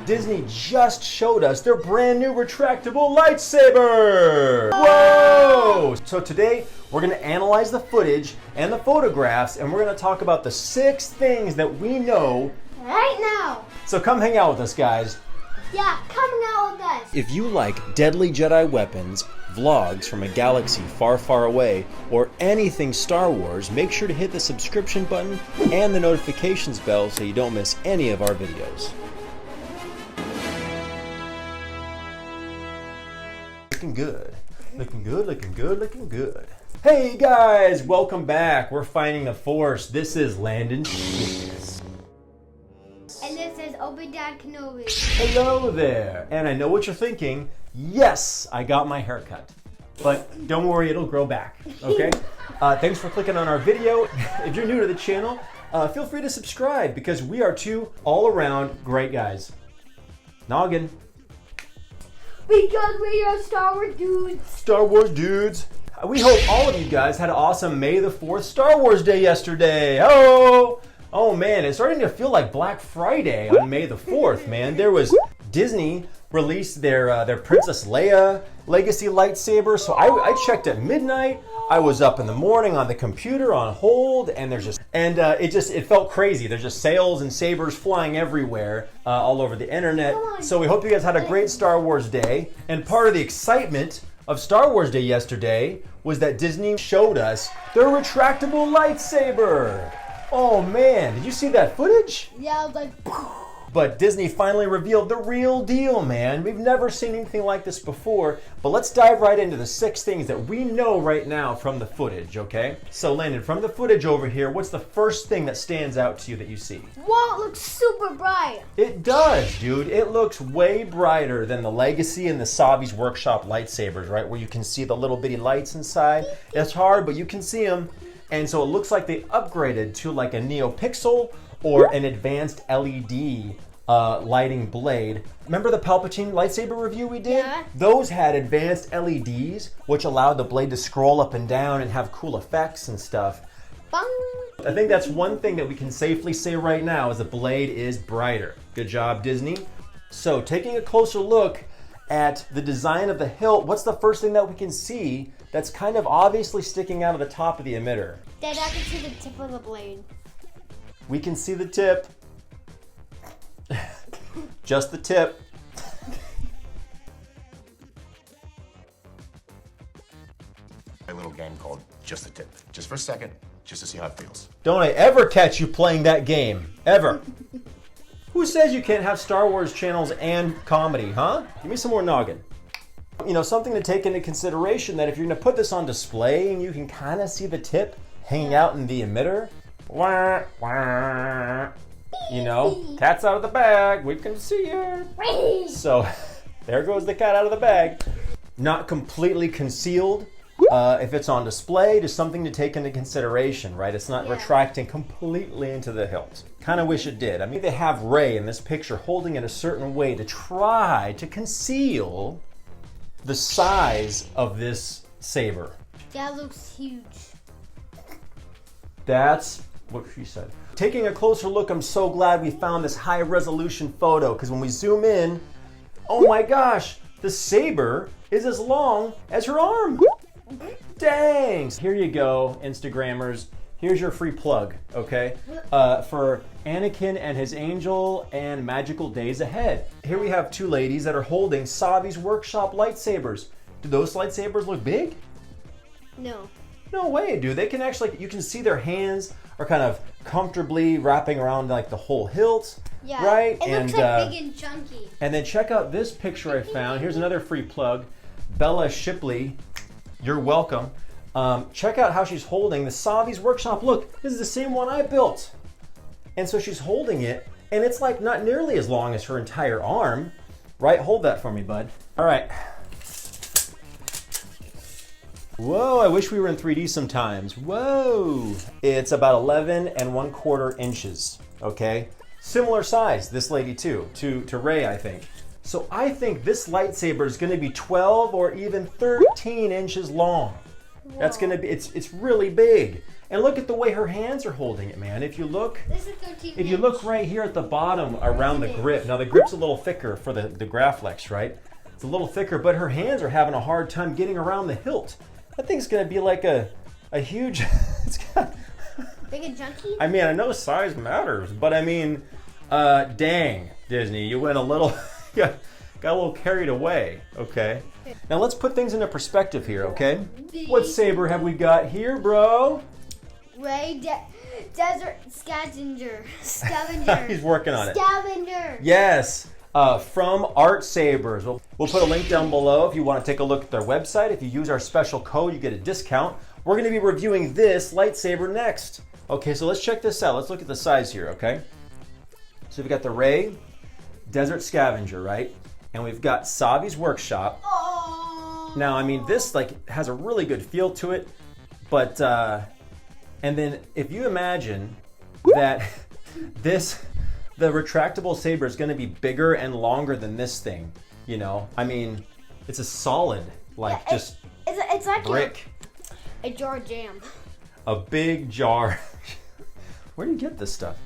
Disney just showed us their brand new retractable lightsaber. Whoa! So today we're going to analyze the footage and the photographs, and we're going to talk about the 6 things that we know right now. So come hang out with us, guys. Yeah, coming out with us. If you like deadly Jedi weapons, vlogs from a galaxy far, far away, or anything Star Wars, make sure to hit the subscription button and the notifications bell so you don't miss any of our videos. Looking good. Looking good, looking good, looking good. Hey guys, welcome back. We're finding the Force. This is Landon. And this is OBI-DAD KENOBI. Hello there. And I know what you're thinking. Yes, I got my haircut. But don't worry, it'll grow back. Okay? Thanks for clicking on our video. If you're new to the channel, feel free to subscribe because we are 2 all-around great guys. Noggin. Because we are Star Wars dudes. Star Wars dudes. We hope all of you guys had an awesome May the 4th Star Wars Day yesterday. Oh man, it's starting to feel like Black Friday on May the 4th, man. There was Disney released their Princess Leia Legacy lightsaber. So I checked at midnight. I was up in the morning on the computer on hold, and it felt crazy. There's just sales and sabers flying everywhere all over the internet. So we hope you guys had a great Star Wars Day. And part of the excitement of Star Wars Day yesterday was that Disney showed us their retractable lightsaber. Oh man, did you see that footage? Yeah, I was like, but Disney finally revealed the real deal, man. We've never seen anything like this before, but let's dive right into the 6 things that we know right now from the footage, okay? So Landon, from the footage over here, what's the first thing that stands out to you that you see? whoa, it looks super bright. It does, dude. It looks way brighter than the Legacy and the Savi's Workshop lightsabers, right? Where you can see the little bitty lights inside. It's hard, but you can see them. And so it looks like they upgraded to like a NeoPixel or an advanced LED lighting blade. Remember the Palpatine lightsaber review we did? Yeah. Those had advanced LEDs, which allowed the blade to scroll up and down and have cool effects and stuff. Bang. I think that's one thing that we can safely say right now is the blade is brighter. Good job, Disney. So taking a closer look at the design of the hilt, what's the first thing that we can see that's kind of obviously sticking out of the top of the emitter? Dad, I can see the tip of the blade. We can see the tip. Just the tip. A little game called Just the Tip. Just for a second, just to see how it feels. Don't I ever catch you playing that game. Ever. Who says you can't have Star Wars channels and comedy, huh? Give me some more noggin. You know, something to take into consideration that if you're gonna put this on display and you can kind of see the tip hanging out in the emitter, wah, wah, you know, cat's out of the bag, we can see her. So there goes the cat out of the bag. Not completely concealed. If it's on display, just something to take into consideration, right? It's not retracting completely into the hilt. Kind of wish it did. I mean, they have Rey in this picture holding it a certain way to try to conceal the size of this saber. That looks huge. That's what she said. Taking a closer look, I'm so glad we found this high resolution photo because when we zoom in, oh my gosh, the saber is as long as her arm. Dang! Here you go, Instagrammers. Here's your free plug, okay? For Anakin and his angel and magical days ahead. Here we have 2 ladies that are holding Savi's Workshop lightsabers. Do those lightsabers look big? No. No way, dude. They can actually, you can see their hands are kind of comfortably wrapping around like the whole hilt, Yeah. right? It looks like big and chunky. And then check out this picture I found. Here's another free plug. Bella Shipley, you're welcome. Check out how she's holding the Savi's Workshop. Look, this is the same one I built. And so she's holding it, and it's like not nearly as long as her entire arm, right? Hold that for me, bud. All right. Whoa, I wish we were in 3D sometimes. Whoa. It's about 11 1/4 inches, okay? Similar size, this lady too, to Rey, I think. So I think this lightsaber is gonna be 12 or even 13 inches long. Whoa. That's gonna be, it's really big. And look at the way her hands are holding it, man. If you look, This is 13 if you look right here at the bottom around the grip, now the grip's a little thicker for the Graflex, right? It's a little thicker, but her hands are having a hard time getting around the hilt. That thing's gonna be like a huge, it's got, Big and chunky? I mean, I know size matters, but I mean, dang, Disney, you went a little, got a little carried away, okay? Now let's put things into perspective here, okay? What saber have we got here, bro? Desert Scavenger. Scavenger. He's working on it. Scavenger. Yes, from ARTSABERS. We'll put a link down below if you want to take a look at their website. If you use our special code, you get a discount. We're going to be reviewing this lightsaber next. Okay, so let's check this out. Let's look at the size here, okay? So we've got the Rey Desert Scavenger, right? And we've got Savi's Workshop. Oh. Now, I mean, this like has a really good feel to it, but and then if you imagine that the retractable saber is going to be bigger and longer than this thing, you know, I mean, it's a solid, like Yeah, just it's like brick, a jar of jam. a big jar. Where do you get this stuff?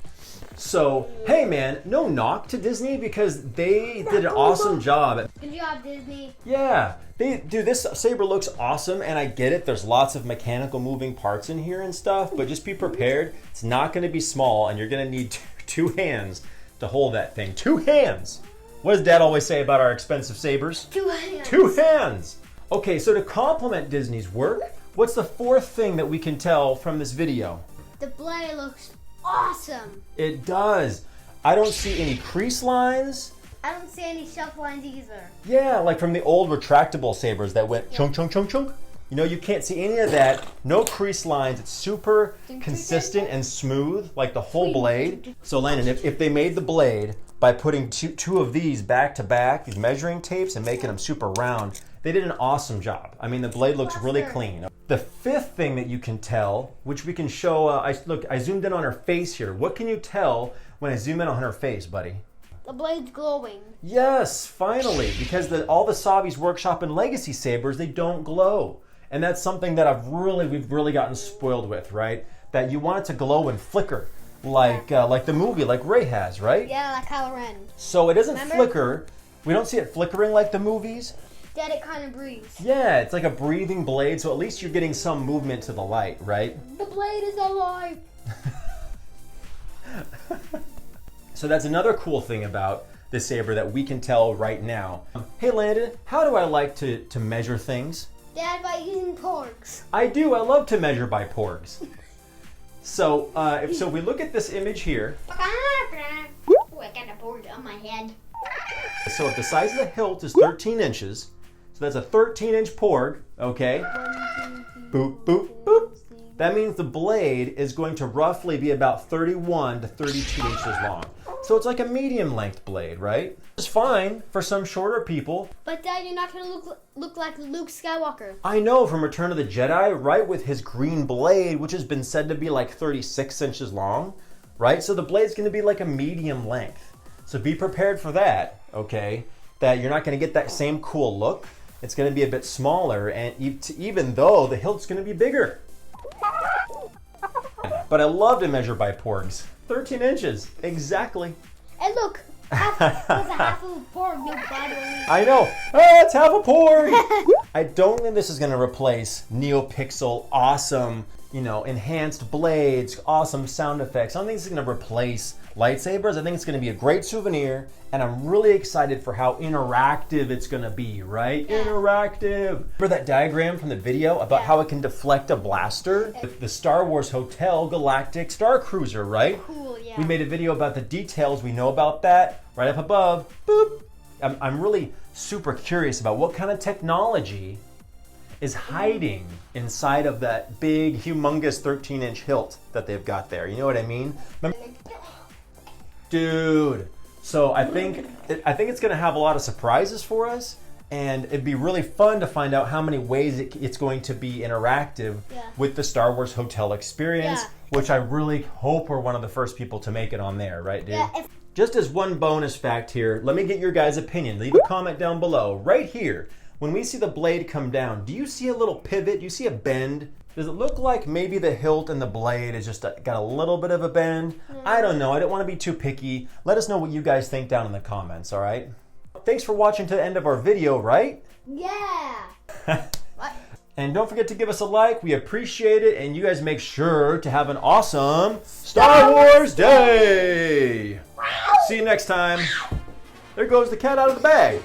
So, hey man, no knock to Disney because they did an awesome job. Good job, Disney. Yeah, this saber looks awesome, and I get it. There's lots of mechanical moving parts in here and stuff, but just be prepared. It's not going to be small, and you're going to need two hands to hold that thing. 2 hands. What does Dad always say about our expensive sabers? 2 hands. 2 hands. Okay, so to complement Disney's work, what's the 4th thing that we can tell from this video? The blade looks awesome. It does. I don't see any crease lines. I don't see any shelf lines either. Yeah, like from the old retractable sabers that went chunk, chunk, chunk, chunk. You know, you can't see any of that. No crease lines. It's super consistent and smooth, like the whole blade. So Landon, if they made the blade by putting two of these back to back, these measuring tapes, and making them super round, they did an awesome job. I mean, the blade looks really clean. The 5th thing that you can tell, which we can show, I zoomed in on her face here. What can you tell when I zoom in on her face, buddy? The blade's glowing. Yes, finally, because all the Savi's Workshop and Legacy sabers, they don't glow. And that's something that we've really gotten spoiled with, right? That you want it to glow and flicker, like the movie, like Rey has, right? Yeah, like Kylo Ren. So it doesn't flicker. We don't see it flickering like the movies. Dad, it kind of breathes. Yeah, it's like a breathing blade, so at least you're getting some movement to the light, right? The blade is alive. So that's another cool thing about the saber that we can tell right now. Hey Landon, how do I like to measure things? Dad, by using porgs. I do. I love to measure by porgs. So if we look at this image here. Oh, I got a board on my head. So if the size of the hilt is 13 inches, so that's a 13-inch porg, okay? Boop, boop, boop. That means the blade is going to roughly be about 31 to 32 inches long. So it's like a medium-length blade, right? It's fine for some shorter people. But Dad, you're not going to look like Luke Skywalker. I know, from Return of the Jedi, right, with his green blade, which has been said to be like 36 inches long, right? So the blade's going to be like a medium length. So be prepared for that, okay? That you're not going to get that same cool look. It's going to be a bit smaller, and even though the hilt's going to be bigger. But I love to measure by porgs. 13 inches, exactly. And look, that's a half of a porg, no body. I know. Oh, it's half a porg. I don't think this is going to replace NeoPixel awesome, enhanced blades, awesome sound effects. I don't think this is going to replace lightsabers. I think it's going to be a great souvenir, and I'm really excited for how interactive it's going to be, right? Yeah. Interactive. Remember that diagram from the video about how it can deflect a blaster? The Star Wars Hotel Galactic Star Cruiser, right? Cool, yeah. We made a video about the details we know about that right up above. Boop. I'm really super curious about what kind of technology is hiding inside of that big, humongous 13-inch hilt that they've got there. You know what I mean? Dude. So I think it's going to have a lot of surprises for us, and it'd be really fun to find out how many ways it's going to be interactive with the Star Wars Hotel experience, which I really hope we're one of the first people to make it on there, right, dude? Yeah, Just as one bonus fact here, let me get your guys' opinion. Leave a comment down below, right here. when we see the blade come down, do you see a little pivot? Do you see a bend? Does it look like maybe the hilt and the blade is just got a little bit of a bend? I don't know. I don't want to be too picky. Let us know what you guys think down in the comments, all right? Thanks for watching to the end of our video, right? Yeah. And don't forget to give us a like. We appreciate it. And you guys make sure to have an awesome Star Wars Day. See you next time. There goes the cat out of the bag.